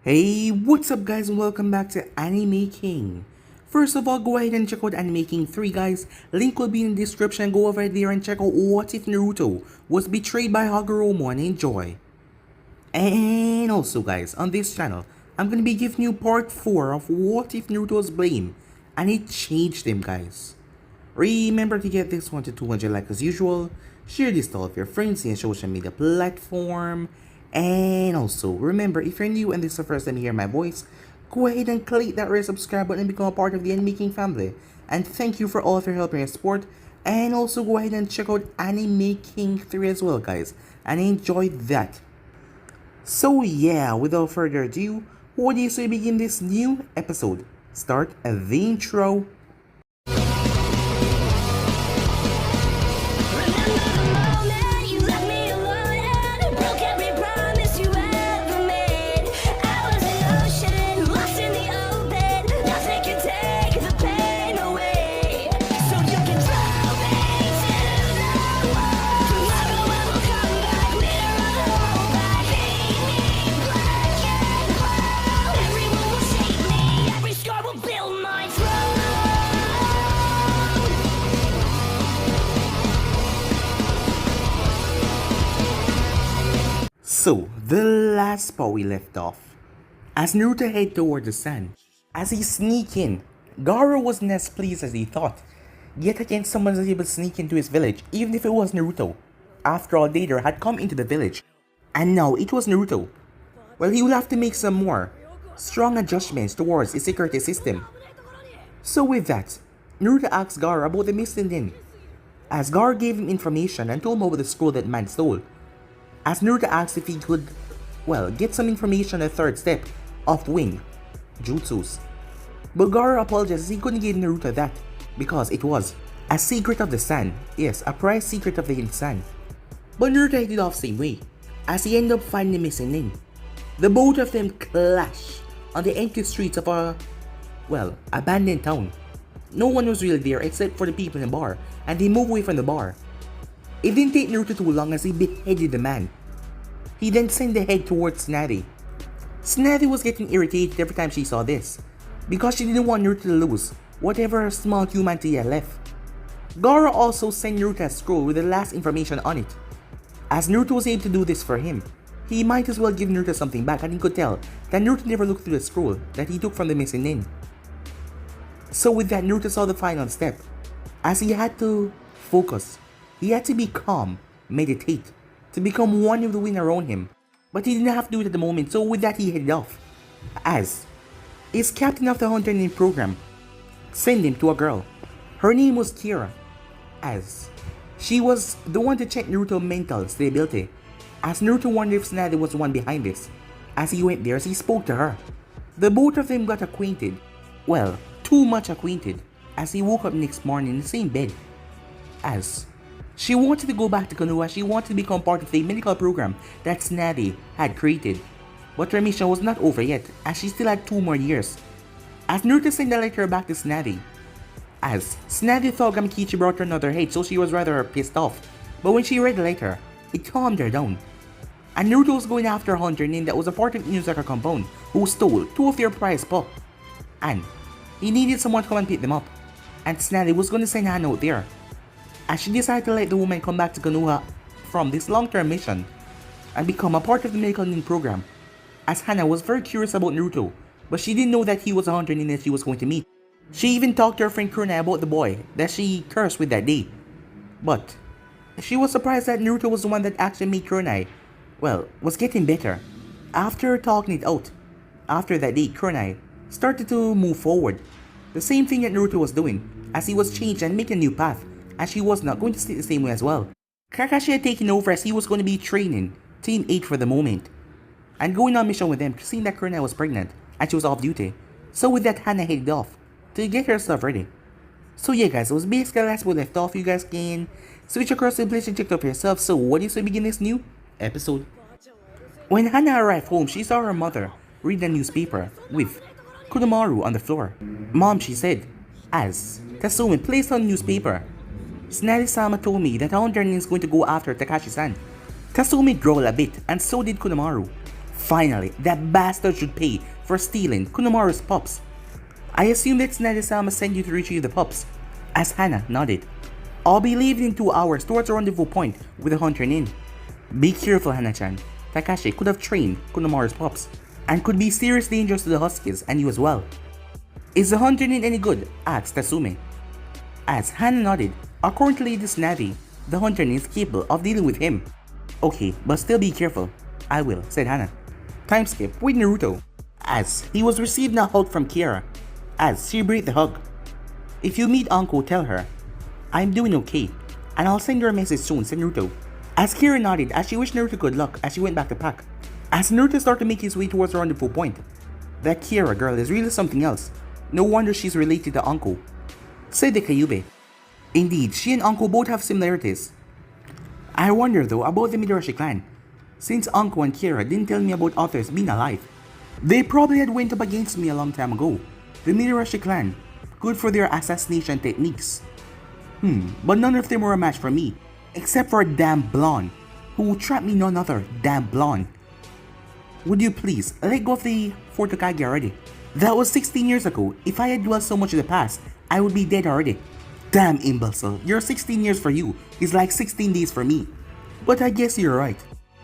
Hey, what's up guys and welcome back to Anime King. First of all, go ahead and check out Anime King 3 guys, link will be in the description. Go over there and check out what if Naruto was betrayed by Hagoromo and enjoy. And also guys, on this channel, I'm gonna be giving you part 4 of what if Naruto was blamed and it changed him guys. Remember to get this one to 200 likes as usual, share this to all of your friends in social media platform, and also remember if you're new and this is the first time you hear my voice, go ahead and click that red subscribe button and become a part of the Anime King family. And thank you for all of your help and your support, and also go ahead and check out Anime King 3 as well guys, and enjoy that. So yeah, without further ado, what do you say we begin this new episode? Start the intro. So, the last part we left off. As Naruto head toward the sun, as he sneaked in, Gaara wasn't as pleased as he thought. Yet again someone was able to sneak into his village, even if it was Naruto. After all, Deidara had come into the village, and now it was Naruto. Well, he will have to make some more strong adjustments towards his security system. So with that, Naruto asked Gaara about the missing inn. As Gaara gave him information and told him about the scroll that man stole. As Naruto asked if he could, get some information on the third step of Wing Jutsus. But Gaara apologized as he couldn't give Naruto that because it was a secret of the sun. Yes, a prized secret of the hidden sun. But Naruto headed off same way as he ended up finding the missing inn. The both of them clash on the empty streets of a, abandoned town. No one was really there except for the people in the bar, and they moved away from the bar. It didn't take Naruto too long as he beheaded the man. He then sent the head towards Tsunade. Tsunade was getting irritated every time she saw this, because she didn't want Naruto to lose whatever small humanity he had left. Gaara also sent Naruto a scroll with the last information on it. As Naruto was able to do this for him, he might as well give Naruto something back, and he could tell that Naruto never looked through the scroll that he took from the missing inn. So with that, Naruto saw the final step, as he had to focus. He had to be calm, meditate, to become one of the wind around him. But he didn't have to do it at the moment, so with that he headed off. As his captain of the Hunter Name program sent him to a girl. Her name was Kira, as she was the one to check Naruto's mental stability. As Naruto wondered if Tsunade was the one behind this. As he went there, he spoke to her. The both of them got acquainted. Well, too much acquainted, as he woke up next morning in the same bed. As she wanted to go back to Konoha, she wanted to become part of the medical program that Tsunade had created. But her mission was not over yet, as she still had 2 more years. As Naruto sent the letter back to Tsunade, as Tsunade thought Gamikichi brought her another hate, so she was rather pissed off. But when she read the letter, it calmed her down. And Naruto was going after a hunter named that was a part of Inuzaka compound who stole 2 of their prized pup. And he needed someone to come and pick them up. And Tsunade was going to send Hana out there. As she decided to let the woman come back to Konoha from this long-term mission and become a part of the medical nin program, as Hana was very curious about Naruto, but she didn't know that he was a hunter nin that she was going to meet. She even talked to her friend Kurunai about the boy that she cursed with that day. But she was surprised that Naruto was the one that actually made Kurunai, was getting better. After talking it out, after that day, Kurunai started to move forward. The same thing that Naruto was doing, as he was changed and making a new path. As she was not going to stay the same way as well. Kakashi had taken over as he was going to be training Team 8 for the moment, and going on mission with them, seeing that Kurunai was pregnant and she was off duty. So with that, Hana headed off to get her stuff ready. So yeah guys, it was basically the last we left off. You guys can switch across the place and check it out for yourself. So what do you say begin this new episode? When Hana arrived home, she saw her mother read the newspaper with Kudomaru on the floor. Mom, she said, as Tatsumi placed on the newspaper, Tsunade-sama told me that Hunter is going to go after Takashi-san. Tatsumi growled a bit, and so did Kudomaru. Finally, that bastard should pay for stealing Kunomaru's pups. I assume that Nadesama sent you to retrieve the pups, as Hana nodded. I'll be leaving in 2 hours towards the rendezvous point with the hunter in. Be careful, Hana-chan. Takashi could have trained Kunomaru's pups, and could be seriously dangerous to the Huskies and you as well. Is the hunter in any good? Asked Tasume. As Hana nodded, according to Lady Snavi, the hunter is capable of dealing with him. Okay, but still be careful. I will, said Hana. Time skip with Naruto, as he was receiving a hug from Kira, as she breathed the hug. If you meet Anko, tell her, I'm doing okay, and I'll send her a message soon, said Naruto. As Kira nodded as she wished Naruto good luck as she went back to pack. As Naruto started to make his way towards the rendezvous point, that Kira girl is really something else. No wonder she's related to Anko, said the Kyube. Indeed, she and Anko both have similarities. I wonder though about the Midarashi clan, since Anko and Kira didn't tell me about others being alive. They probably had went up against me a long time ago. The Midarashi clan, good for their assassination techniques. But none of them were a match for me, except for a damn blonde, who trapped me none other, damn blonde. Would you please let go of the Fortokage already? That was 16 years ago. If I had dwelled so much in the past, I would be dead already. Damn imbecile, your 16 years for you is like 16 days for me. But I guess you're right.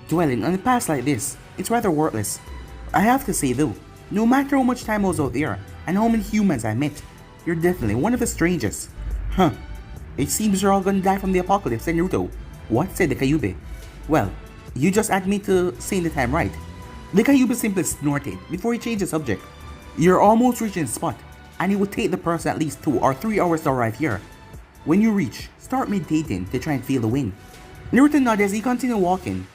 Dwelling on the past like this, it's rather worthless. I have to say though, no matter how much time I was out there and how many humans I met, you're definitely one of the strangest. It seems you're all gonna die from the apocalypse, said Naruto. What? Said the Kyube. Well, you just add me to saying the time right. The Kyube simply snorted before he changed the subject. You're almost reaching the spot, and it would take the person at least 2 or 3 hours to arrive here. When you reach, start meditating to try and feel the wind. Naruto nodded as he continued walking.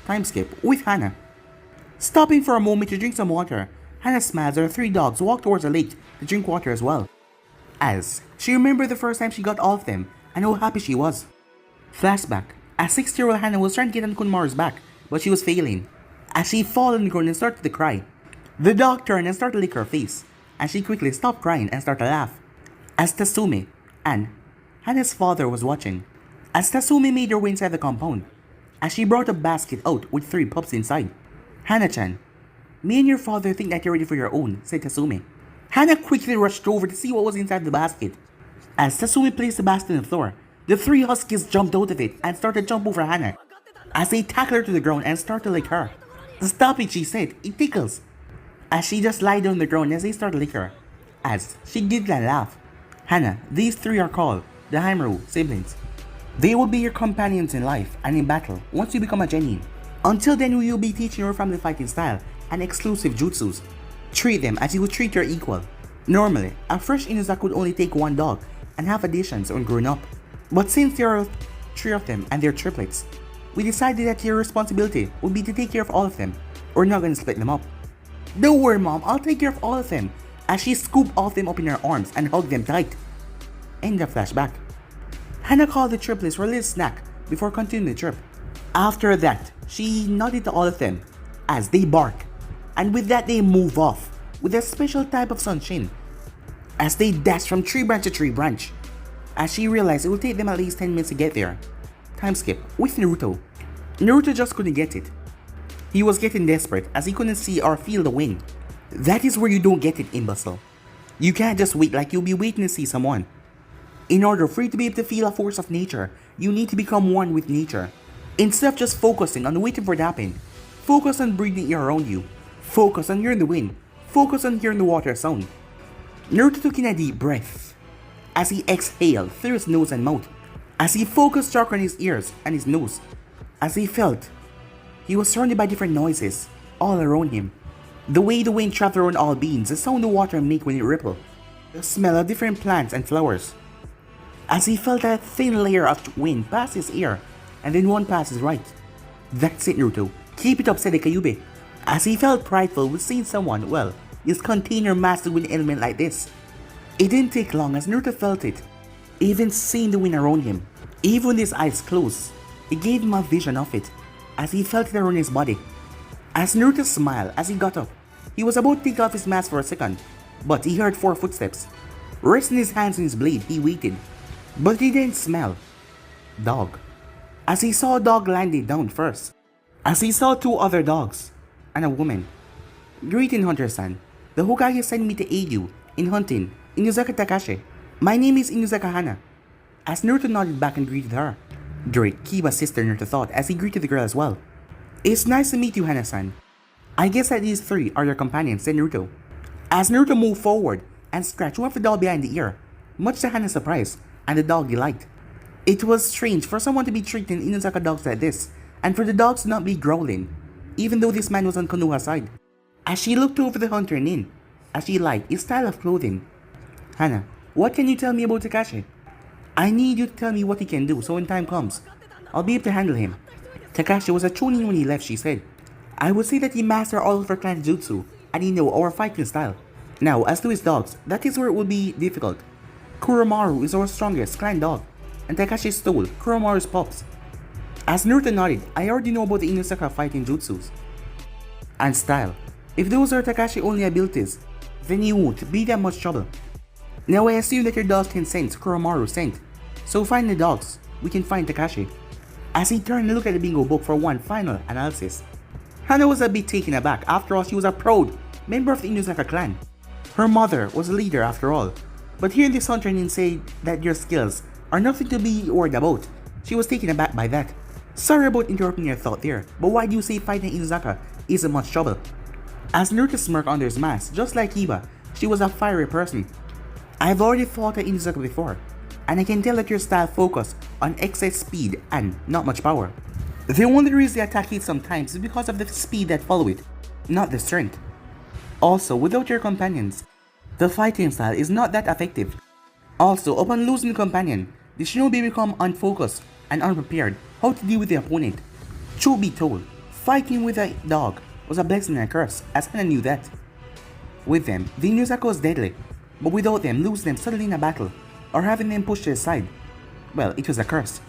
Time skip with Hana. Stopping for a moment to drink some water, Hana smiles as her 3 dogs walk towards the lake to drink water as well. As she remembered the first time she got all of them and how happy she was. Flashback, as 6-year-old Hana was trying to get on Kunomaru's back, but she was failing. As she fell on the ground and started to cry, the dog turned and started to lick her face, and she quickly stopped crying and started to laugh. As Tasume and Hana's father was watching, as Tasume made her way inside the compound, as she brought a basket out with 3 pups inside. Hana-chan, me and your father think that you're ready for your own, said Tasume. Hana quickly rushed over to see what was inside the basket. As Tasume placed the basket on the floor, the 3 huskies jumped out of it and started to jump over Hana, as they tackled her to the ground and started to lick her. Stop it, she said, it tickles. As she just lied on the ground as they started to lick her, as she giggled and laughed. Hana, these 3 are called the Haimaru siblings. They will be your companions in life and in battle once you become a genin. Until then, we will be teaching your family fighting style and exclusive jutsus. Treat them as you would treat your equal. Normally, a fresh Inuzuka would only take 1 dog and have additions when growing up. But since there are 3 of them and they're triplets, we decided that your responsibility would be to take care of all of them. We're not gonna split them up. Don't worry, Mom, I'll take care of all of them, as she scooped all of them up in her arms and hugged them tight. End of flashback. Hana called the triplets for a little snack before continuing the trip. After that, she nodded to all of them as they bark, and with that they move off with a special type of sunshine as they dash from tree branch to tree branch, as she realized it would take them at least 10 minutes to get there. Time skip with Naruto. Naruto just couldn't get it. He was getting desperate as he couldn't see or feel the wind. That is where you don't get it, imbecile. You can't just wait like you'll be waiting to see someone. In order for you to be able to feel a force of nature, you need to become one with nature. Instead of just focusing on waiting for it to happen, focus on breathing air around you. Focus on hearing the wind. Focus on hearing the water sound. Naruto took in a deep breath as he exhaled through his nose and mouth, as he focused dark on his ears and his nose, as he felt he was surrounded by different noises all around him. The way the wind traveled around all beings, the sound the water make when it rippled, the smell of different plants and flowers. As he felt a thin layer of wind pass his ear, and then one pass his right. That's it, Naruto. Keep it up, said the Kyube. As he felt prideful with seeing someone, well, his container mastered with an element like this. It didn't take long as Naruto felt it, even seeing the wind around him. Even with his eyes closed, it gave him a vision of it, as he felt it around his body. As Naruto smiled as he got up, he was about to take off his mask for a second, but he heard 4 footsteps. Resting his hands on his blade, he waited, but he didn't smell dog. As he saw a dog landing down first, as he saw 2 other dogs, and a woman. Greeting, Hunter-san. The Hokage sent me to aid you in hunting Inuzaka Takashi. My name is Inuzaka Hana. As Naruto nodded back and greeted her. Drake, Kiba's sister, Naruto thought as he greeted the girl as well. It's nice to meet you, Hana-san. I guess that these three are your companions, said Naruto. As Naruto moved forward and scratched one of the dog behind the ear, much to Hana's surprise and the dog delight. It was strange for someone to be treating Inuzaka dogs like this, and for the dogs to not be growling, even though this man was on Konoha's side. As she looked over the hunter and in, as she liked his style of clothing. Hana, what can you tell me about Takashi? I need you to tell me what he can do, so when time comes, I'll be able to handle him. Takashi was a chunin when he left, she said. I would say that he mastered all of our clan jutsu, and he knew our fighting style. Now, as to his dogs, that is where it would be difficult. Kuromaru is our strongest clan dog, and Takashi stole Kuromaru's pups. As Naruto nodded, I already know about the Inuzaka fighting jutsus and style. If those are Takashi only abilities, then you won't be that much trouble. Now I assume that your dogs can sense Kuromaru's scent, so find the dogs, we can find Takashi. As he turned to look at the bingo book for one final analysis, Hana was a bit taken aback. After all, she was a proud member of the Inuzaka clan. Her mother was a leader after all, but hearing this hunter nin say that your skills are nothing to be worried about, she was taken aback by that. Sorry about interrupting your thought there, but why do you say fighting Inuzaka isn't much trouble? As Naruto smirked under his mask, just like Kiba, she was a fiery person. I've already fought at Inuzaka before, and I can tell that your style focused on excess speed and not much power. The only reason the attack hits sometimes is because of the speed that follow it, not the strength. Also, without your companions, the fighting style is not that effective. Also, upon losing a companion, the shinobi become unfocused and unprepared how to deal with the opponent. Truth be told, fighting with a dog was a blessing and a curse, as Hana knew that. With them, the Inuzaka was deadly, but without them, losing them suddenly in a battle, or having them pushed to the side, well, it was a curse.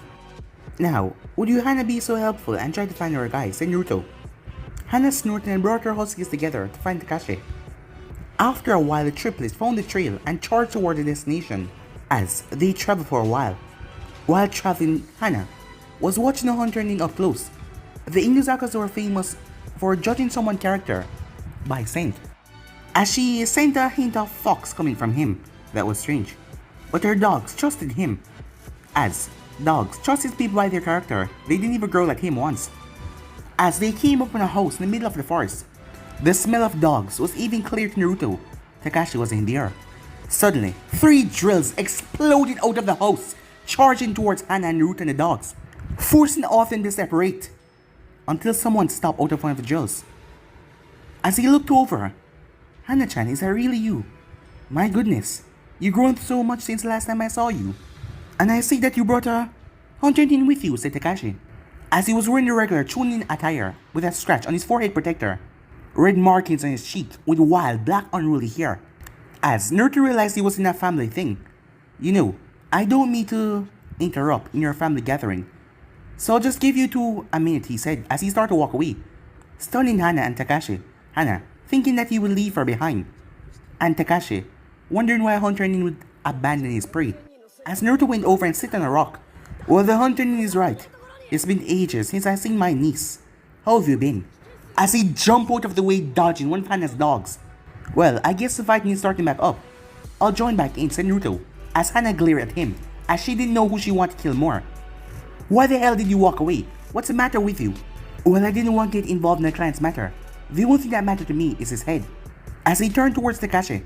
Now, would you Hana be so helpful and try to find our guy, said Naruto. Hana snorted and brought her huskies together to find Takashi. After a while, the triplets found the trail and charged toward the destination. As they traveled for a while traveling, Hana was watching the hunter nin up close. The Inuzakas were famous for judging someone's character by scent. As she sent a hint of fox coming from him, that was strange. But her dogs trusted him. As dogs trusted people by their character, they didn't even growl at him once. As they came upon a house in the middle of the forest, the smell of dogs was even clear to Naruto. Takashi was in the air. Suddenly, 3 drills exploded out of the house, charging towards Hana and Naruto and the dogs, forcing all of them to separate, until someone stopped out of one of the drills. As he looked over, Hana-chan, is that really you? My goodness, you've grown so much since the last time I saw you. And I see that you brought a hunter nin with you, said Takashi. As he was wearing the regular chunin attire with a scratch on his forehead protector, red markings on his cheek with wild black unruly hair. As Naruto realized he was in a family thing. You know, I don't mean to interrupt in your family gathering, so I'll just give you 2 a minute, he said as he started to walk away, stunning Hana and Takashi. Hana thinking that he would leave her behind, and Takashi wondering why a hunter nin would abandon his prey. As Naruto went over and sit on a rock. Well, the hunter nin is right. It's been ages since I've seen my niece. How have you been? As he jumped out of the way dodging one of Hana's dogs. Well, I guess the fighting is starting back up. I'll join back in, said Naruto, as Hana glared at him, as she didn't know who she wanted to kill more. Why the hell did you walk away? What's the matter with you? Well, I didn't want to get involved in the clan's matter. The only thing that mattered to me is his head. As he turned towards Takashi,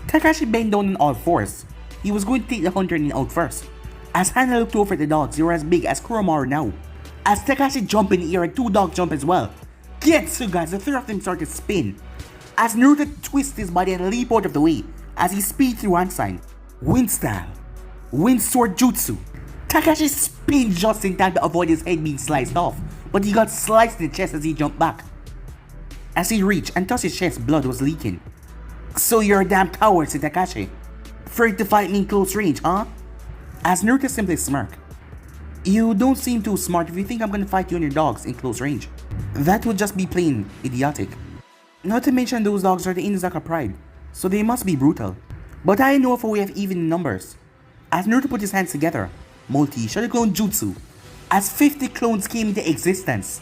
Takashi bent down on all fours. He was going to take the hunter nin out first. As Hana looked over at the dogs, they were as big as Kuromaru now. As Takashi jumped in the air and 2 dogs jumped as well. Getsu, guys, the 3 of them started to spin. As Naruto twisted his body and leaped out of the way, as he speed through one sign. Wind style. Wind sword jutsu. Takashi spun just in time to avoid his head being sliced off, but he got sliced in the chest as he jumped back. As he reached and touched his chest, blood was leaking. So you're a damn coward, said Takashi. Afraid to fight me in close range, huh? As Naruto simply smirked. You don't seem too smart if you think I'm gonna fight you and your dogs in close range. That would just be plain idiotic. Not to mention those dogs are the Inuzaka pride, so they must be brutal. But I know if we have even numbers. As Naruto put his hands together, multi-shadow clone jutsu, as 50 clones came into existence.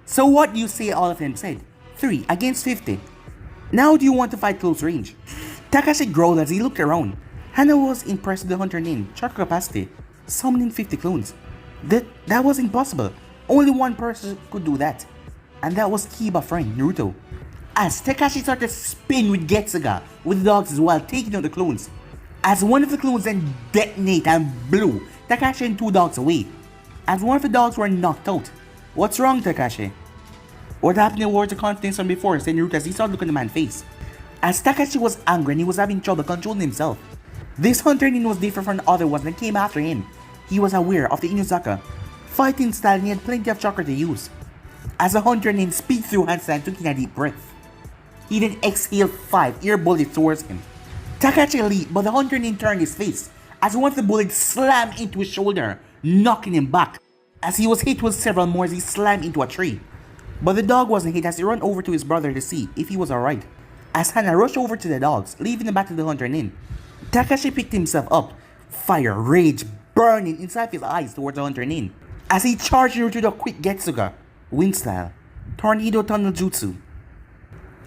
So what you say all of them said? 3 against 50. Now do you want to fight close range? Takashi growled as he looked around. Hana was impressed with the hunter named chakra capacity, summoning 50 clones. That was impossible. Only one person could do that. And that was Kiba friend, Naruto. As Takashi started to spin with Getsuga with the dogs as well, taking out the clones. As one of the clones then detonated and blew Takashi and 2 dogs away. As one of the dogs were knocked out. What's wrong, Takashi? What happened in words of confidence from before, said Naruto as he started looking at the man's face. As Takashi was angry and he was having trouble controlling himself. This hunter nin was different from the other ones that came after him. He was aware of the Inuzaka fighting style and he had plenty of chakra to use. As the hunter nin speaked through handstand, took in a deep breath. He then exhaled 5 ear bullets towards him. Takashi leaped, but the hunter nin turned his face as one of the bullets slammed into his shoulder, knocking him back. As he was hit with several more as he slammed into a tree. But the dog wasn't hit as he ran over to his brother to see if he was alright. As Hana rushed over to the dogs, leaving them back to the hunter nin. Takashi picked himself up, fire, rage burning inside his eyes towards the hunter nin. As he charged her to the quick Getsuga, wind style, tornado tunnel jutsu.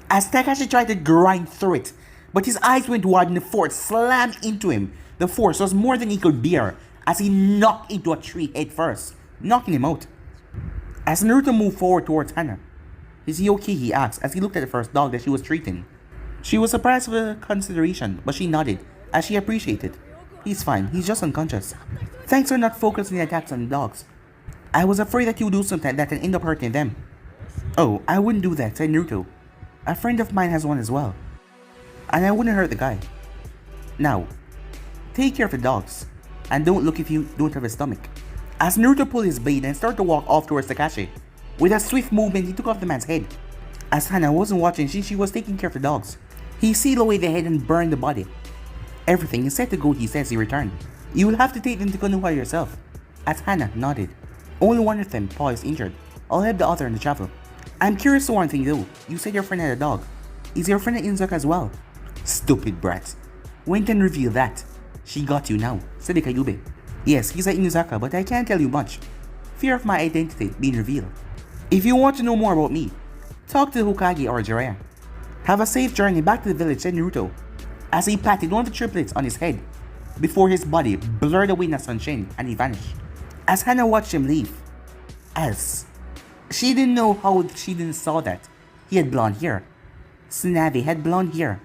As Takashi tried to grind through it, but his eyes went wide and the force slammed into him. The force was more than he could bear as he knocked into a tree head first, knocking him out. As Naruto moved forward towards Hana, "Is he okay?" he asked as he looked at the first dog that she was treating. She was surprised with the consideration, but she nodded as she appreciated. "He's fine, he's just unconscious. Thanks for not focusing the attacks on the dogs. I was afraid that you would do something that can end up hurting them." "Oh, I wouldn't do that," said Naruto. "A friend of mine has one as well. And I wouldn't hurt the guy. Now, take care of the dogs, and don't look if you don't have a stomach." As Naruto pulled his blade and started to walk off towards Takashi, with a swift movement he took off the man's head. As Hana wasn't watching since she was taking care of the dogs, he sealed away the head and burned the body. "Everything is set to go," he says he returned. "You will have to take them to Konoha yourself." As Hana nodded. "Only one of them, Paul, is injured. I'll help the other in the travel. I'm curious to one thing though. You said your friend had a dog. Is your friend an Inuzaka as well?" "Stupid brat. When can reveal that? She got you now," said Kayube. "Yes, he's an Inuzaka, but I can't tell you much. Fear of my identity being revealed. If you want to know more about me, talk to the Hokage or Jiraiya. Have a safe journey back to the village," said Naruto, as he patted one of the triplets on his head, before his body blurred away in the sunshine and he vanished. As Hana watched him leave, as she didn't know how she didn't saw that. He had blonde hair. Tsunade had blonde hair.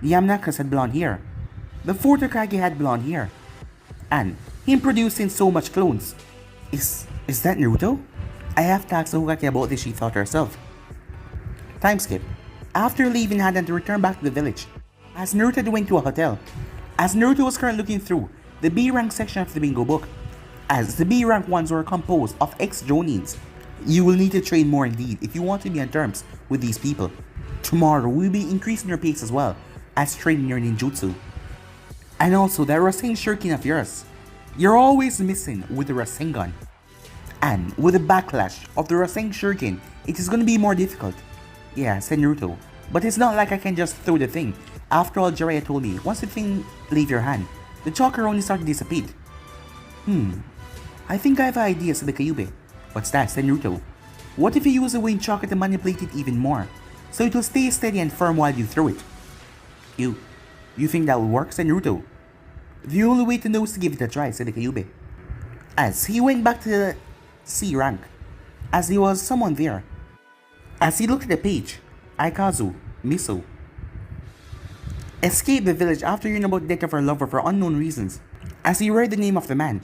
The Yamanakas had blonde hair. The fourth Hokage had blonde hair. And him producing so much clones. Is that Naruto? I have to ask the Hokage about this, she thought herself. Time skip. After leaving Hadan to return back to the village, as Naruto went to a hotel, as Naruto was currently looking through the B rank section of the bingo book, as the B rank ones were composed of ex-Jonins. You will need to train more indeed if you want to be on terms with these people. Tomorrow we'll be increasing your pace as well as training your ninjutsu. And also that Rasen Shuriken of yours. You're always missing with the Rasengan. And with the backlash of the Rasen Shuriken, it is going to be more difficult. Yeah, said Naruto. But it's not like I can just throw the thing. After all, Jiraiya told me, once the thing leave your hand, the chakra only start to dissipate. I think I have an idea, said the Kyuubi. What's that, said Naruto. What if you use the wind chakra to manipulate it even more, so it will stay steady and firm while you throw it? You think that will work, said Naruto. The only way to know is to give it a try, said the Kyuubi. As he went back to the C rank, as there was someone there. As he looked at the page, Aikazu, Miso, escaped the village after hearing about the death of her lover for unknown reasons. As he read the name of the man,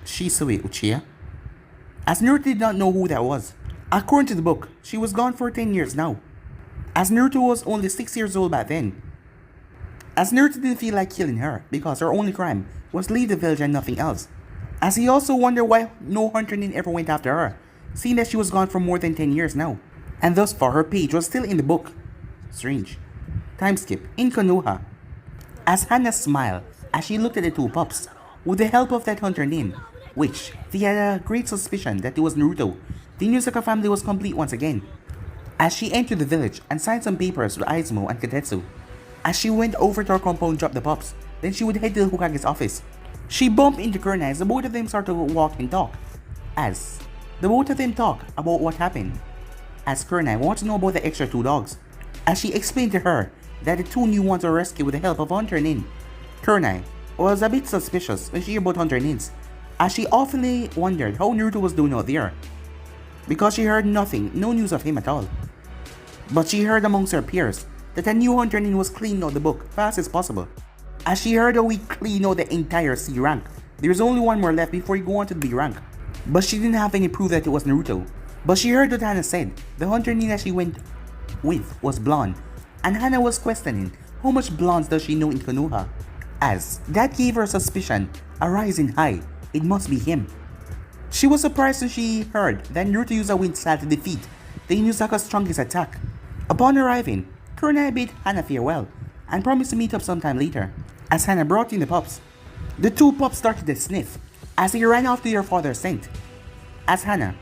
Shisui Uchiha. As Naruto did not know who that was. According to the book, she was gone for 10 years now. As Naruto was only 6 years old back then. As Naruto didn't feel like killing her because her only crime was to leave the village and nothing else. As he also wondered why no hunter nin ever went after her, seeing that she was gone for more than 10 years now. And thus far her page was still in the book. Strange. Time skip. In Konoha. As Hana smiled as she looked at the two pups, with the help of that hunter nin, which they had a great suspicion that it was Naruto, the Inuzaka family was complete once again. As she entered the village and signed some papers with Izumo and Katetsu. As she went over to her compound and dropped the pups, then she would head to the Hokage's office. She bumped into Kurna as the both of them started to walk and talk. As the both of them talk about what happened. as Kurenai wants to know about the extra 2 dogs, as she explained to her that the 2 new ones were rescued with the help of Hunter Nin. Kurenai was a bit suspicious when she heard about Hunter Nins, as she often wondered how Naruto was doing out there, because she heard no news of him at all. But she heard amongst her peers that a new Hunter Nin was cleaning out the book fast as possible. As she heard how we clean out the entire C rank, there's only one more left before you go on to the B rank. But she didn't have any proof that it was Naruto. But she heard what Hana said. The Hunter Nin that she went with was blonde, and Hana was questioning how much blondes does she know in Konoha, as that gave her suspicion a rising high. It must be him. She was surprised when she heard that Naruto used a wind style to defeat the Inuzaka's strongest attack. Upon arriving, Kurenai bade Hana farewell and promised to meet up sometime later. As Hana brought in the pups, the 2 pups started to sniff as they ran off to their father's scent. As Hana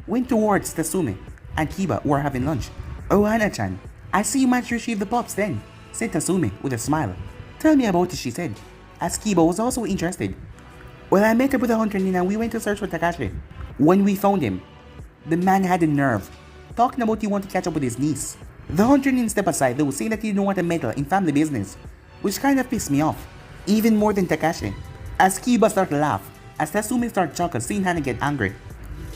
went towards Tasumi and Kiba, who were having lunch. "Oh, Hana-chan, I see you managed to retrieve the pups then," said Tasumi with a smile. "Tell me about it," she said, as Kiba was also interested. "Well, I met up with the Hunter Nin and we went to search for Takashi. When we found him, the man had a nerve, talking about he wanted to catch up with his niece. The Hunter Nin stepped aside though, saying that he didn't want to meddle in family business, which kind of pissed me off, even more than Takashi." As Kiba started to laugh, as Tasumi started chuckling, seeing Hana get angry.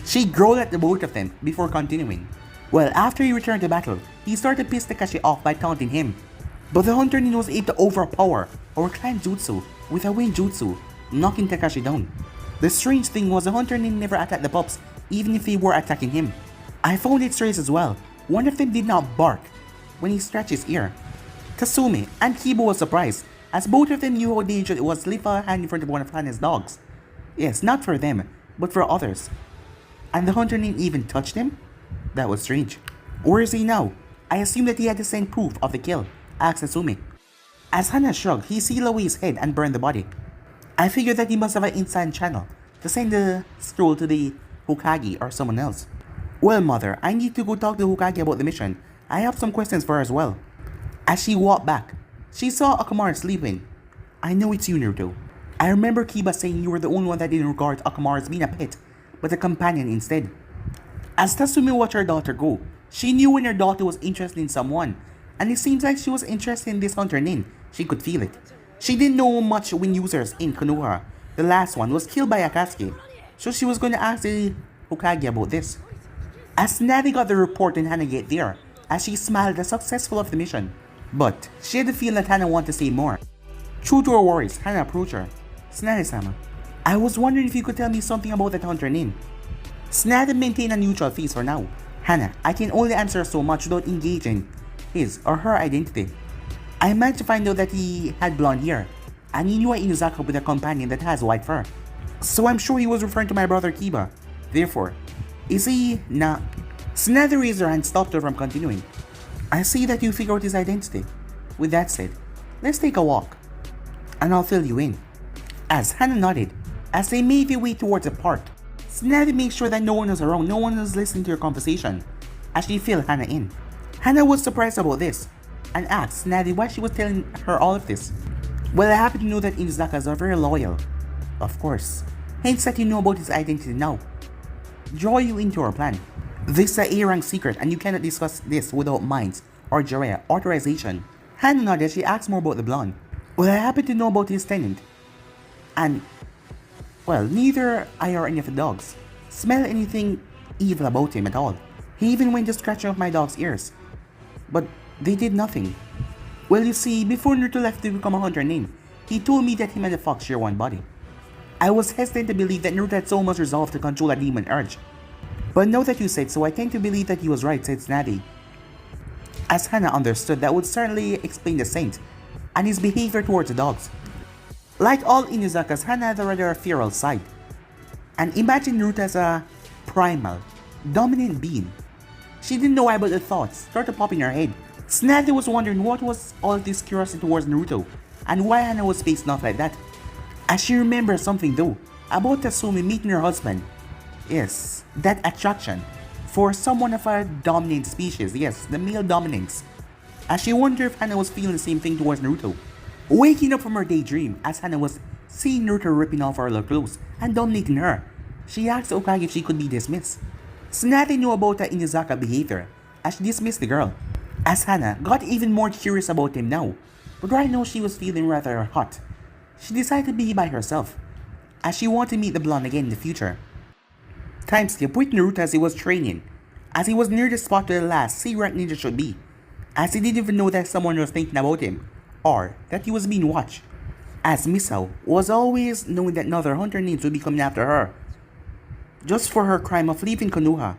She growled at the both of them before continuing. Well, after he returned to battle, he started to piss Takashi off by taunting him. But the Hunter Nin was able to overpower or climb jutsu with a wind jutsu, knocking Takashi down. The strange thing was the Hunter Nin never attacked the pups, even if they were attacking him. I found it strange as well. One of them did not bark when he scratched his ear. Tasumi and Kiba was surprised, as both of them knew how dangerous it was to leave a hand in front of one of Hana's dogs. Yes, not for them, but for others. And the Hunter Nin even touched him? That was strange. "Where is he now? I assume that he had to send proof of the kill," asked Asumi. As Hana shrugged, he sealed away his head and burned the body. "I figured that he must have an inside channel to send the scroll to the Hokage or someone else." "Well, mother, I need to go talk to Hokage about the mission. I have some questions for her as well." As she walked back, she saw Akamaru sleeping. "I know it's you, Naruto. I remember Kiba saying you were the only one that didn't regard Akamaru as being a pet, but a companion instead." As Tasumi watched her daughter go, she knew when her daughter was interested in someone, and it seems like she was interested in this Hunter Nin. She could feel it. She didn't know much wind users in Konoha. The last one was killed by Akatsuki, so she was going to ask the Hokage about this. As Navi got the report and Hana get there, as she smiled as successful of the mission. But she had the feeling that Hana wanted to say more. True to her worries, Hana approached her. "Tsunade-sama, I was wondering if you could tell me something about that Hunter Nin." Tsunade maintained a neutral face for now. "Hana, I can only answer so much without engaging his or her identity. I managed to find out that he had blonde hair, and he knew a Inuzaka with a companion that has white fur. So I'm sure he was referring to my brother Kiba. Therefore, is he not?" Tsunade raised her and stopped her from continuing. "I see that you figured out his identity. With that said, let's take a walk, and I'll fill you in." As Hana nodded, as they made their way towards the park, Tsunade made sure that no one was around, no one was listening to your conversation, as she filled Hana in. Hana was surprised about this, and asked Tsunade why she was telling her all of this. "Well, I happen to know that Inuzakas are very loyal, of course, hence that you know about his identity now. Draw you into our plan. This is a A-rank secret and you cannot discuss this without mine's or Jiraiya authorization." Hana nodded as she asked more about the blonde. "Well, I happen to know about his tenant, and, well, neither I or any of the dogs smell anything evil about him at all. He even went to scratching off my dog's ears, but they did nothing. Well, you see, before Naruto left to become a Hunter Nin, he told me that him and the fox share one body. I was hesitant to believe that Naruto had so much resolve to control a demon urge. But now that you said so, I tend to believe that he was right," said Tsunade. As Hana understood, that would certainly explain the saint and his behavior towards the dogs. Like all Inuzakas, Hana had a rather feral side. And imagine Naruto as a primal, dominant being. She didn't know why, but the thoughts started to pop in her head. Tsunade was wondering what was all this curiosity towards Naruto, and why Hana was facing off like that. As she remembered something though, about Tasumi meeting her husband. Yes, that attraction for someone of a dominant species, yes, the male dominance. As she wondered if Hana was feeling the same thing towards Naruto. Waking up from her daydream, as Hana was seeing Naruto ripping off her clothes and dominating her, she asked Okage if she could be dismissed. Tsunade knew about her Inuzaka behavior as she dismissed the girl. As Hana got even more curious about him now, but right now she was feeling rather hot. She decided to be by herself, as she wanted to meet the blonde again in the future. Time skip with Naruto as he was training, as he was near the spot where the last C-rank ninja should be, as he didn't even know that someone was thinking about him, or that he was being watched, as Misao was always knowing that another hunter ninja would be coming after her, just for her crime of leaving Konoha.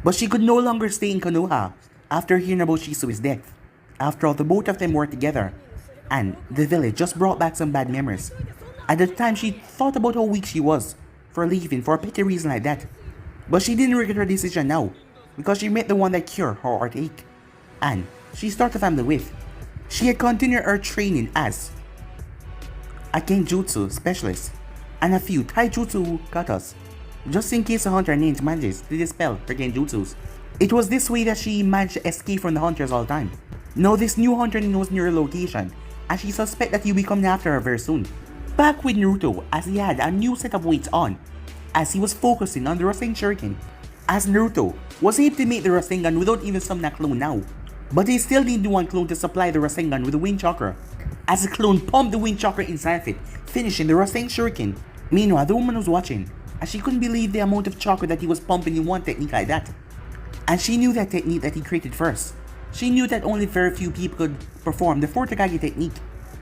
But she could no longer stay in Konoha after hearing about Shisui's death. After all, the both of them were together, and the village just brought back some bad memories. At the time, she thought about how weak she was for leaving for a petty reason like that. But she didn't regret her decision now, because she met the one that cured her heartache, and she started a family with. She had continued her training as a genjutsu specialist and a few taijutsu katas, just in case a hunter named manages to dispel her genjutsus. It was this way that she managed to escape from the hunters all the time. Now this new hunter knows near her location, and she suspects that he'll be coming after her very soon. Back with Naruto, as he had a new set of weights on, as he was focusing on the Rasengan Shuriken, as Naruto was able to make the Rasengan without even summoning a clone now. But he still needed one clone to supply the Rasengan with the wind chakra, as the clone pumped the wind chakra inside of it, finishing the Rasengan Shuriken. Meanwhile, the woman was watching, as she couldn't believe the amount of chakra that he was pumping in one technique like that. And she knew that technique that he created first. She knew that only very few people could perform the Fortakage technique.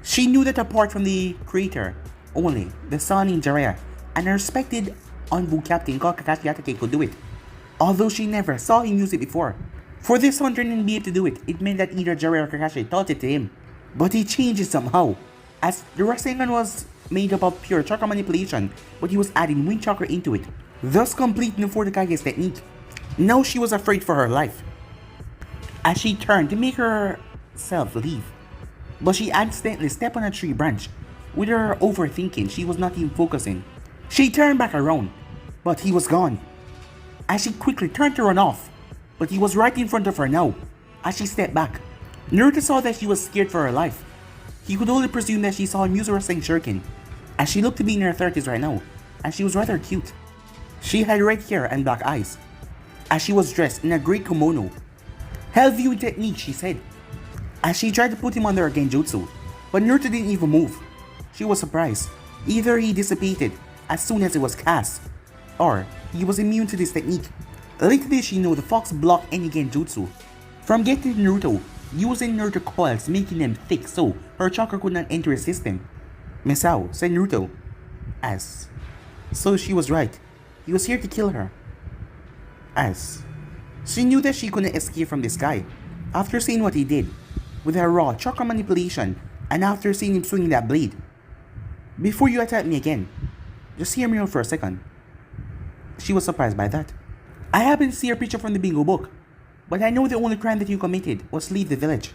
She knew that apart from the creator, only the Sanin Jiraiya and a respected Anbu captain called Kakashi Hatake could do it. Although she never saw him use it before. For this hunter to be able to do it, it meant that either Jiraiya or Kakashi taught it to him. But he changed it somehow, as the Rasengan was made up of pure chakra manipulation, but he was adding wind chakra into it, thus completing the Fortakage's technique. Now she was afraid for her life, as she turned to make herself leave. But she accidentally stepped on a tree branch. With her overthinking, she was not even focusing. She turned back around, but he was gone. As she quickly turned to run off, but he was right in front of her now. As she stepped back, Naruto saw that she was scared for her life. He could only presume that she saw him use a Rasengan Shuriken, as she looked to be in her 30s right now, and she was rather cute. She had red hair and black eyes, as she was dressed in a great kimono. Hell viewing technique, she said, as she tried to put him under her genjutsu, but Naruto didn't even move. She was surprised. Either he dissipated as soon as it was cast, or he was immune to this technique. Later did she know the fox blocked any genjutsu from getting to Naruto, using Naruto coils, making them thick so her chakra could not enter his system. Misao said Naruto, as so she was right. He was here to kill her. As she knew that she couldn't escape from this guy after seeing what he did with her raw chakra manipulation, and after seeing him swinging that blade. Before you attack me again, just hear me out for a second. She was surprised by that. I happened to see her picture from the bingo book, but I know the only crime that you committed was leave the village.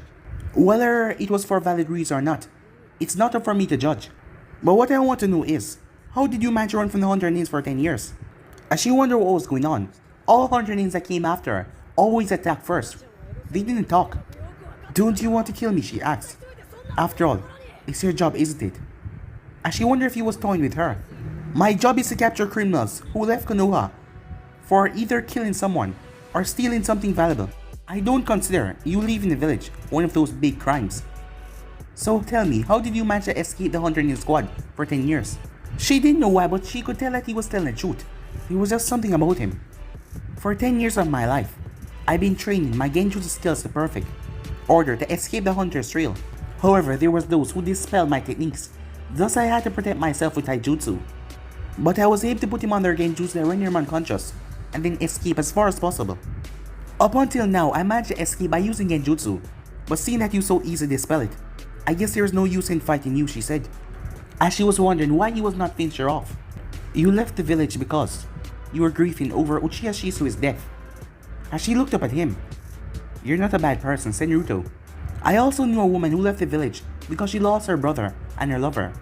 Whether it was for a valid reason or not, it's not up for me to judge. But what I want to know is, how did you manage to run from the hunter names for 10 years? As she wondered what was going on, all hunter names that came after her always attacked first. They didn't talk. Don't you want to kill me? She asked. After all, it's your job, isn't it? As she wondered if he was toying with her. My job is to capture criminals who left Konoha for either killing someone or stealing something valuable. I don't consider you leaving the village one of those big crimes. So tell me, how did you manage to escape the hunter ninja squad for 10 years? She didn't know why, but she could tell that he was telling the truth. There was just something about him. For 10 years of my life, I've been training my genjutsu skills to perfect order to escape the hunter's trail. However, there was those who dispelled my techniques, thus I had to protect myself with taijutsu. But I was able to put him under genjutsu that render him unconscious, and then escape as far as possible. Up until now, I managed to escape by using genjutsu, but seeing that you so easily dispel it, I guess there is no use in fighting you, she said, as she was wondering why he was not finished her off. You left the village because you were grieving over Uchiha Shisui's death. As she looked up at him, you're not a bad person, said Naruto. I also knew a woman who left the village because she lost her brother and her lover,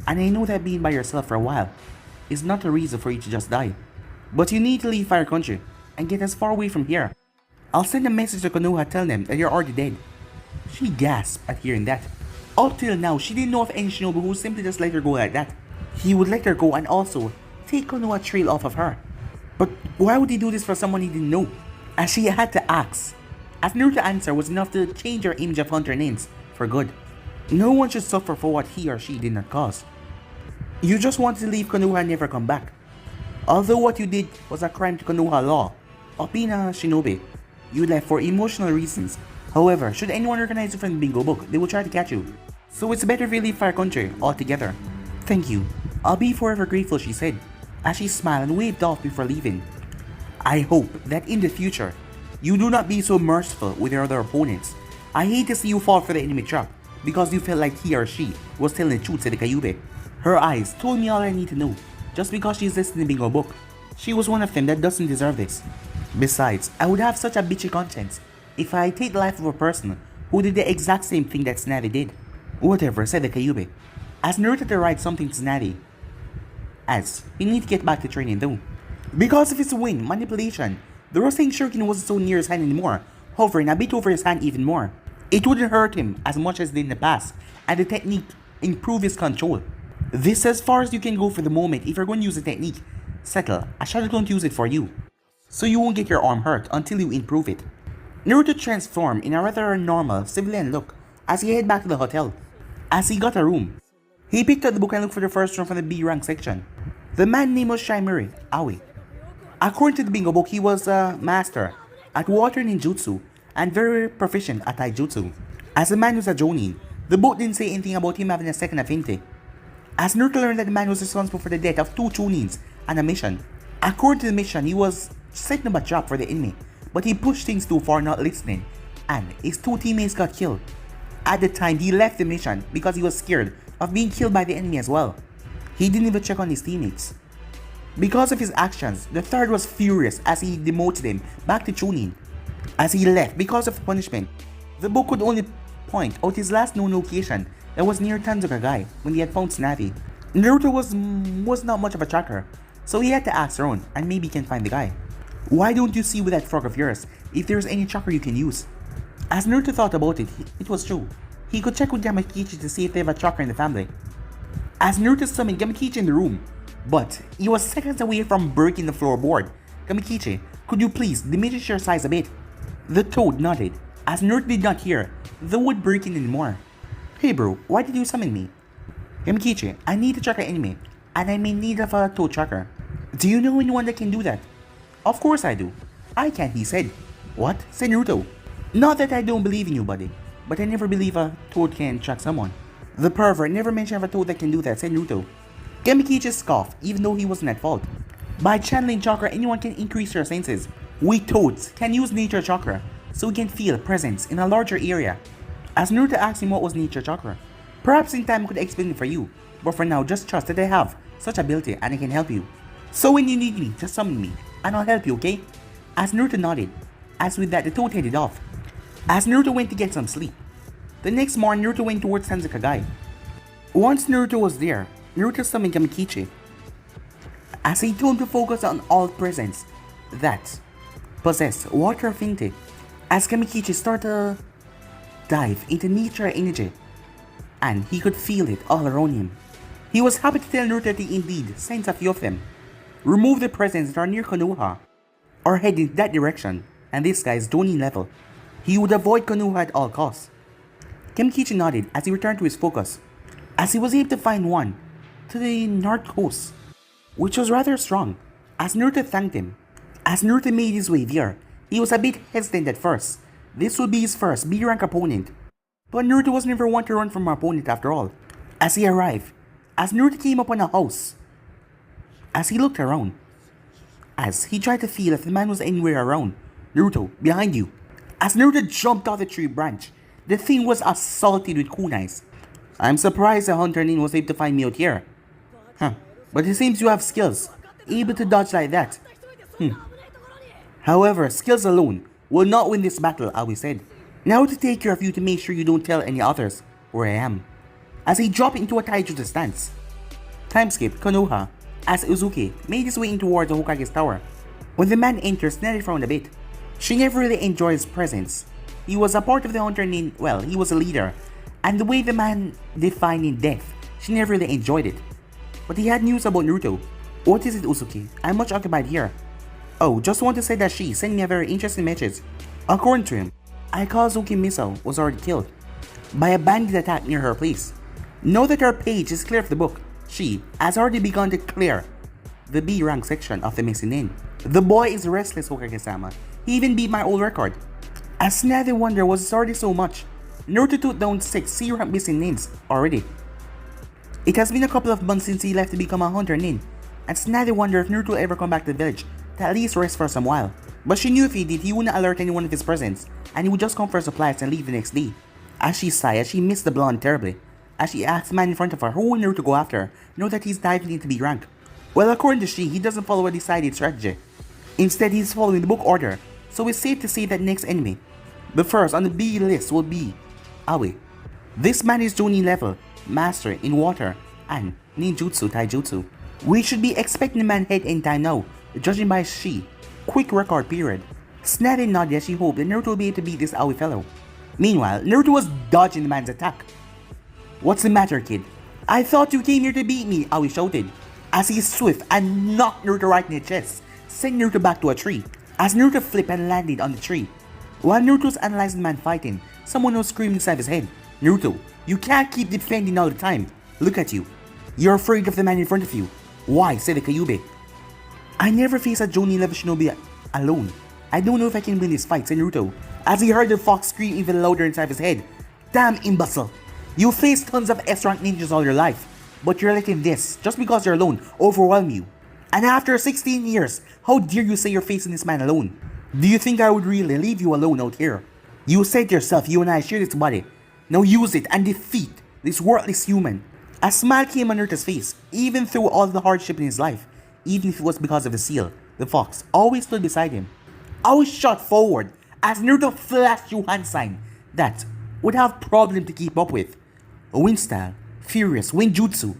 and I know that being by yourself for a while is not a reason for you to just die. But you need to leave Fire Country and get as far away from here. I'll send a message to Konoha telling them that you're already dead. She gasped at hearing that. Up till now, she didn't know of any shinobi who would simply just let her go like that. He would let her go and also take Konoha's trail off of her. But why would he do this for someone he didn't know? As she had to ask. As Naruto's answer was enough to change her image of Hunter names for good. No one should suffer for what he or she did not cause. You just wanted to leave Konoha and never come back. Although what you did was a crime to Konoha law, of being a shinobi, you left for emotional reasons. However, should anyone recognize you from the bingo book, they will try to catch you. So it's better if you leave Fire Country altogether. Thank you. I'll be forever grateful, she said, as she smiled and waved off before leaving. I hope that in the future, you do not be so merciful with your other opponents. I hate to see you fall for the enemy trap, because you felt like he or she was telling the truth, said the Kyuubi. Her eyes told me all I need to know. Just because she's listening to the bingo book, she was one of them that doesn't deserve this. Besides, I would have such a bitchy conscience if I take the life of a person who did the exact same thing that Tsunade did. Whatever, said the Kyuubi, as Naruto to write something to Tsunade. As he need to get back to training though. Because of his wing manipulation, the Rasengan Shuriken wasn't so near his hand anymore, hovering a bit over his hand even more. It wouldn't hurt him as much as it did in the past, and the technique improved his control. This is as far as you can go for the moment if you're going to use the technique. Settle, I shall don't use it for you, so you won't get your arm hurt until you improve it. Naruto transformed in a rather normal civilian look as he headed back to the hotel. As he got a room, he picked up the book and looked for the first room from the B rank section. The man name was Shaimuri Aoi. According to the bingo book, he was a master at water ninjutsu and very proficient at taijutsu. As the man was a jonin, the book didn't say anything about him having a second affinity. As Naruto learned that the man was responsible for the death of 2 chunins and a mission. According to the mission, he was setting up a trap for the enemy, but he pushed things too far not listening, and his 2 teammates got killed. At the time, he left the mission because he was scared of being killed by the enemy as well. He didn't even check on his teammates. Because of his actions, the third was furious as he demoted him back to chunin. As he left because of punishment, the book could only point out his last known location that was near Tanzuka when he had found Tsunade. Naruto was not much of a tracker, so he had to ask around and maybe can find the guy. Why don't you see with that frog of yours if there's any tracker you can use? As Naruto thought about it, it was true. He could check with Gamakichi to see if they have a tracker in the family. As Naruto summoned Gamakichi in the room, but he was seconds away from breaking the floorboard. Gamakichi, could you please diminish your size a bit? The toad nodded, as Naruto did not hear the wood breaking anymore. Hey bro, why did you summon me? Gamakichi, I need to track an enemy, and I'm in need of a toad tracker. Do you know anyone that can do that? Of course I do. I can, he said. What? Said Naruto. Not that I don't believe in you, buddy, but I never believe a toad can track someone. The pervert never mentioned of a toad that can do that, said Naruto. Gamakichi scoffed, even though he wasn't at fault. By channeling chakra, anyone can increase their senses. We toads can use nature chakra, so we can feel presence in a larger area. As Naruto asked him what was nature chakra, perhaps in time I could explain it for you, but for now just trust that I have such ability and I can help you. So when you need me, just summon me, and I'll help you, okay? As Naruto nodded, as with that the toad headed off. As Naruto went to get some sleep. The next morning, Naruto went towards Tanzuka. Once Naruto was there, Naruto summoned Gamakichi, as he told him to focus on all presence that possess water affinity. As Gamakichi started to dive into nature energy, and he could feel it all around him. He was happy to tell Naruto that he indeed sent a few of them. Remove the presence that are near Konoha, or head in that direction, and this guy is Jonin level. He would avoid Konoha at all costs. Gamakichi nodded as he returned to his focus, as he was able to find one to the north coast, which was rather strong. As Naruto thanked him, as Naruto made his way there, he was a bit hesitant at first. This would be his first B-rank opponent, but Naruto was never one to run from an opponent after all. As he arrived, as Naruto came upon a house, as he looked around, as he tried to feel if the man was anywhere around. Naruto, behind you. As Naruto jumped off the tree branch, the thing was assaulted with kunais. I'm surprised a hunter nin was able to find me out here. But it seems you have skills, able to dodge like that. However, skills alone will not win this battle, Aoi said. Now to take care of you to make sure you don't tell any others where I am. As he dropped into a taijutsu stance. Time skip, Konoha, as Uzuki made his way in towards the Hokage's tower. When the man enters, Tsunade frowned a bit. She never really enjoyed his presence. He was a part of the hunter nin, well, he was a leader, and the way the man defined in death, she never really enjoyed it. But he had news about Naruto. What is it, Uzuki? I'm much occupied here. Oh, just want to say that she sent me a very interesting message. According to him, Akatsuki missile was already killed by a bandit attack near her place. Now that her page is clear of the book, she has already begun to clear the B rank section of the missing nin. The boy is restless, Hokage-sama. He even beat my old record. A snazzy wonder was it's already so much. Naruto took down 6 C rank missing nins already. It has been a couple of months since he left to become a hunter nin, and snazzy wonder if Naruto will ever come back to the village to at least rest for some while. But she knew if he did, he wouldn't alert anyone of his presence, and he would just come for supplies and leave the next day. As she sighed, she missed the blonde terribly. As she asked the man in front of her who will Naruto go after, know that he's diving into B rank. Well, according to she, he doesn't follow a decided strategy. Instead, he's following the book order, so it's safe to say that next enemy. The first on the B list will be Aoi. This man is Jonin level, master in water and ninjutsu taijutsu. We should be expecting the man head in time now, judging by she. Quick record period. Snazzy nodded as she hoped that Naruto will be able to beat this Aoi fellow. Meanwhile, Naruto was dodging the man's attack. What's the matter, kid? I thought you came here to beat me, Aoi shouted, as he swift and knocked Naruto right in the chest, sending Naruto back to a tree. As Naruto flipped and landed on the tree. While Naruto was analyzing the man fighting, someone was screaming inside his head. Naruto, you can't keep defending all the time. Look at you. You're afraid of the man in front of you. Why? Said the Kyuubi. I never faced a Jonin level shinobi alone. I don't know if I can win this fight, said Naruto, as he heard the fox scream even louder inside his head. Damn imbecile. You faced tons of S-rank ninjas all your life, but you're letting this, just because you're alone, overwhelm you. And after 16 years, how dare you say you're facing this man alone? Do you think I would really leave you alone out here? You said yourself you and I share this body. Now use it and defeat this worthless human. A smile came on Naruto's face, even through all the hardship in his life, even if it was because of the seal. The fox always stood beside him. Always shot forward as Naruto flashed through hand sign that would have problem to keep up with. A wind style, furious wind jutsu.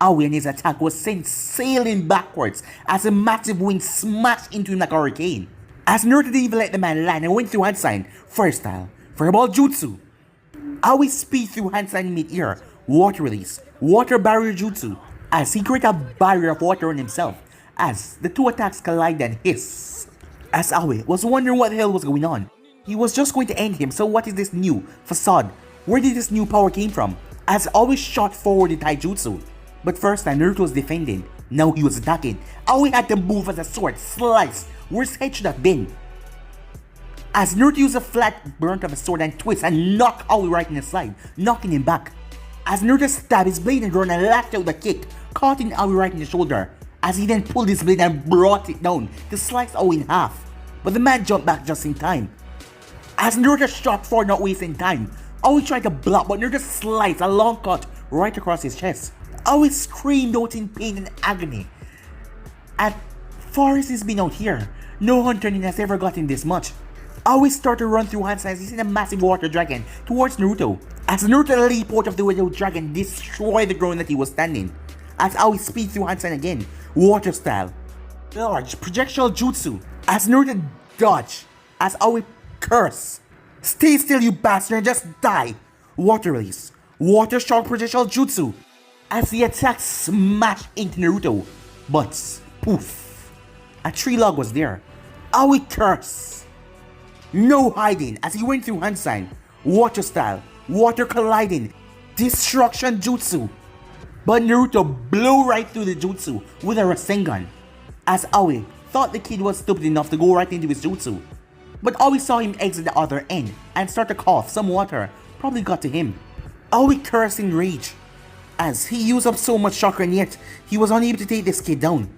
Aoi and his attack was sent sailing backwards as a massive wind smashed into him like a hurricane. As Naruto didn't even let the man land and went through hand sign, fire style, fireball jutsu. Aoi speed through hand sign in mid-air, water release, water barrier jutsu, as he created a barrier of water on himself, as the two attacks collide and hiss. As Aoi was wondering what the hell was going on, he was just going to end him, so what is this new facade? Where did this new power came from? As Aoi shot forward in taijutsu. But first time Naruto was defending, now he was attacking. Aoi had to move as a sword, slice, where his head should have been. As Naruto used a flat burnt of a sword and twist and knocked Aoi right in the side, knocking him back. As Naruto stabbed his blade and ground and lashed out the kick, caught in Aoi right in the shoulder. As he then pulled his blade and brought it down to slice Aoi in half. But the man jumped back just in time. As Naruto shot forward not wasting time, Aoi tried to block but Naruto sliced a long cut right across his chest. Aoi screamed out in pain and agony. As far as he's been out here, no hunter nin has ever gotten this much. Aoi started to run through hand signs. He sent a massive water dragon towards Naruto. As Naruto leaped out of the widow dragon, destroyed the ground that he was standing. As Aoi speed through hand sign again, water style, large projectile jutsu. As Naruto dodged, as Aoi cursed, stay still you bastard and just die. Water release, water shock projectile jutsu. As the attack smashed into Naruto, but poof, a tree log was there. Aoi cursed. No hiding as he went through hand sign, water style, water colliding, destruction jutsu. But Naruto blew right through the jutsu with a Rasengan. As Aoi thought the kid was stupid enough to go right into his jutsu. But Aoi saw him exit the other end and start to cough. Some water probably got to him. Aoi cursed in rage as he used up so much chakra and yet he was unable to take this kid down.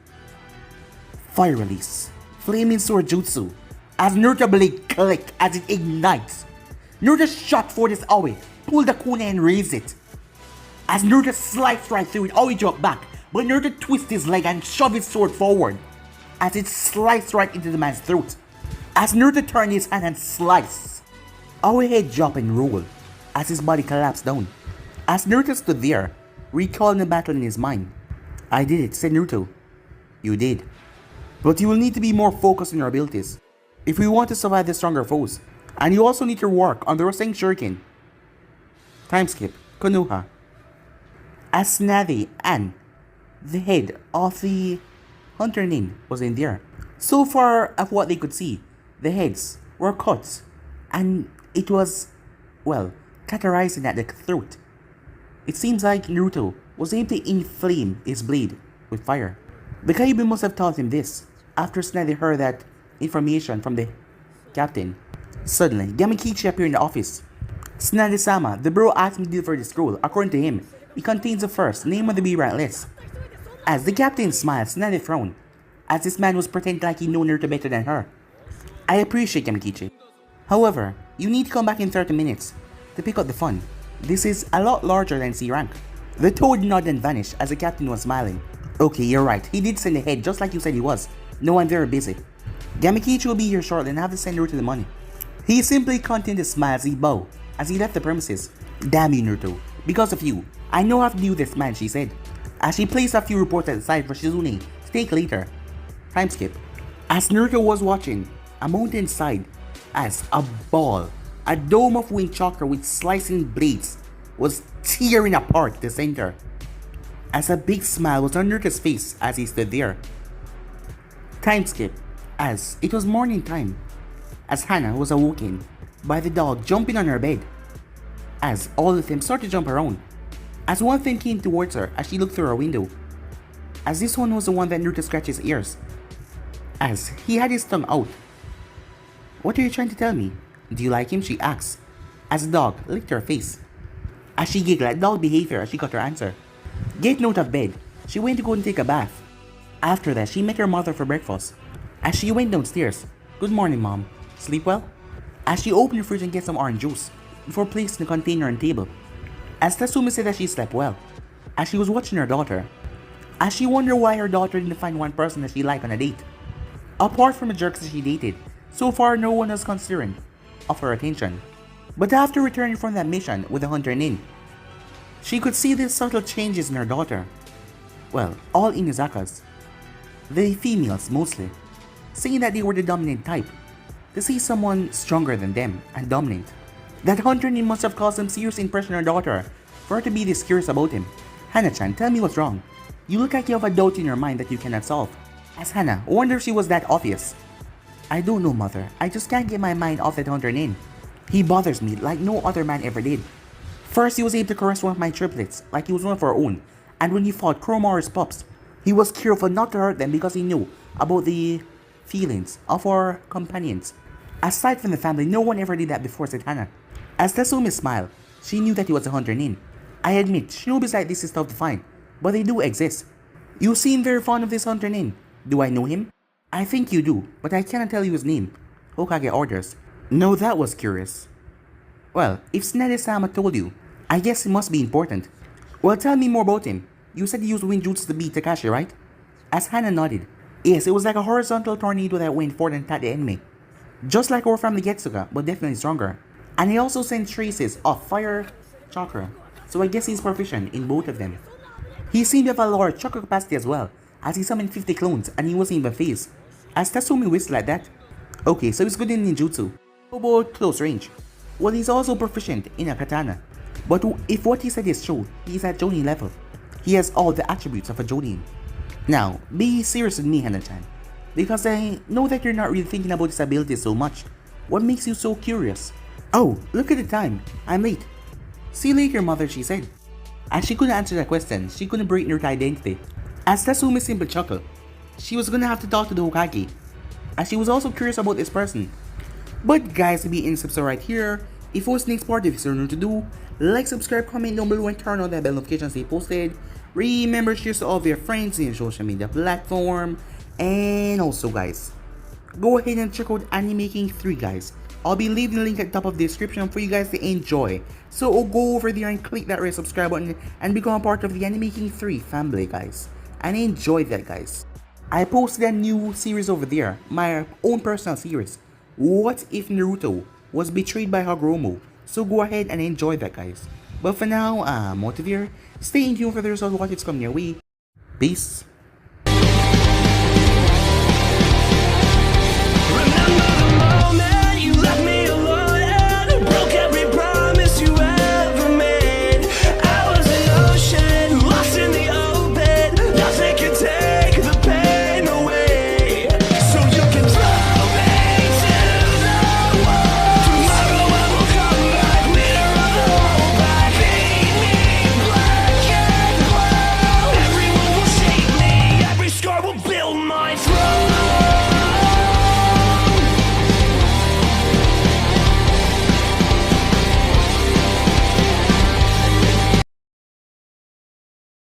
Fire release, flaming sword jutsu. As Naruto blade clicked as it ignites. Naruto shot for this Aoi, pulled the kunai and raised it. As Naruto sliced right through it, Aoi dropped back, but Naruto twisted his leg and shoved his sword forward as it sliced right into the man's throat. As Naruto turned his hand and sliced, Aoi head dropped and rolled as his body collapsed down. As Naruto stood there, recalling the battle in his mind. I did it, said Naruto. You did. But you will need to be more focused on your abilities if we want to survive the stronger foes. And you also need to work on the Rasen Shuriken. Time skip. Konoha. As Navi and the head of the Hunter Nin was in there. So far of what they could see, the heads were cut, and it was, well, cauterizing at the throat. It seems like Naruto was able to inflame his blade with fire. The Kaiba must have taught him this after Tsunade heard that information from the captain. Suddenly, Gamikichi appeared in the office. Tsunade-sama, the bro asked him to deliver the scroll. According to him, it contains the first name on the B-rank list. As the captain smiled, Tsunade frowned, as this man was pretending like he knew Naruto better than her. I appreciate Gamikichi. However, you need to come back in 30 minutes to pick up the fund. This is a lot larger than C rank. The toad nodded and vanished as the captain was smiling. Okay, you're right, he did send ahead just like you said he was. No, I'm very busy. Gamikichi will be here shortly and have to send Naruto the money. He simply continued to smile as he bowed as he left the premises. Damn you, Naruto. Because of you, I know how to deal with this man, she said, as she placed a few reports at the side for Shizune to take later. Time skip. As Naruto was watching, a mountain sighed as a ball, a dome of wind chakra with slicing blades, was tearing apart the center. As a big smile was on Naruto's face as he stood there. Time skip. As it was morning time, as Hana was awoken by the dog jumping on her bed, as all of them started to jump around, as one thing came towards her as she looked through her window, as this one was the one that Naruto scratched his ears, as he had his tongue out. What are you trying to tell me? Do you like him? She asked, as the dog licked her face. As she giggled at dog behavior as she got her answer. Getting out of bed, she went to go and take a bath. After that, she met her mother for breakfast. As she went downstairs, good morning, Mom. Sleep well? As she opened the fridge and get some orange juice before placing the container on the table. As Tatsumi said that she slept well, as she was watching her daughter, as she wondered why her daughter didn't find one person that she liked on a date. Apart from the jerks that she dated, so far no one was considering of her attention. But after returning from that mission with the hunter Nin, she could see the subtle changes in her daughter. Well, all Inuzakas, the females mostly, saying that they were the dominant type, to see someone stronger than them and dominant. That hunter Nin must have caused some serious impression on her daughter for her to be this curious about him. Hana-chan, tell me what's wrong. You look like you have a doubt in your mind that you cannot solve. As Hana, wonder if she was that obvious. I don't know, mother. I just can't get my mind off that hunter Nin. He bothers me like no other man ever did. First, he was able to caress one of my triplets like he was one of our own, and when he fought Chroma's pups, he was careful not to hurt them because he knew about the feelings of our companions. Aside from the family, no one ever did that before, said Hana. As Tatsumi smiled, she knew that he was a hunter Nin. I admit, shinobis like this is tough to find, but they do exist. You seem very fond of this hunter Nin. Do I know him? I think you do, but I cannot tell you his name. Hokage orders. No, that was curious. Well, if Tsunade-sama told you, I guess it must be important. Well, tell me more about him. You said he used wind jutsu to beat Takashi, right? As Hana nodded. Yes, it was like a horizontal tornado that went forward and attacked the enemy. Just like our family Getsuga, but definitely stronger. And he also sent traces of fire chakra, so I guess he's proficient in both of them. He seemed to have a large chakra capacity as well, as he summoned 50 clones and he wasn't even phased. As Tatsumi whistled like that. Okay, so he's good in ninjutsu. How about close range? Well, he's also proficient in a katana. But if what he said is true, he's at Jonin level. He has all the attributes of a Jonin. Now, be serious with me, Hana-chan, because I know that you're not really thinking about his abilities so much. What makes you so curious? Oh, look at the time. I'm late. See you later, mother, she said. As she couldn't answer that question, she couldn't break Naruto's identity. As Tatsumi simply chuckled, she was gonna have to talk to the Hokage, as she was also curious about this person. But guys, to be in subscribe right here. If what's next part of this you know to do, like, subscribe, comment down below and turn on that bell notification to stay posted. Remember to share to all of your friends in your social media platform. And also guys, go ahead and check out Anime King 3 guys. I'll be leaving the link at the top of the description for you guys to enjoy. So go over there and click that red subscribe button and become a part of the Anime King 3 family guys. And enjoy that guys. I posted a new series over there, my own personal series. What if Naruto was betrayed by Hagoromo? So go ahead and enjoy that guys. But for now, I'm out of here. Stay in tune for the results of what is coming your way. Peace.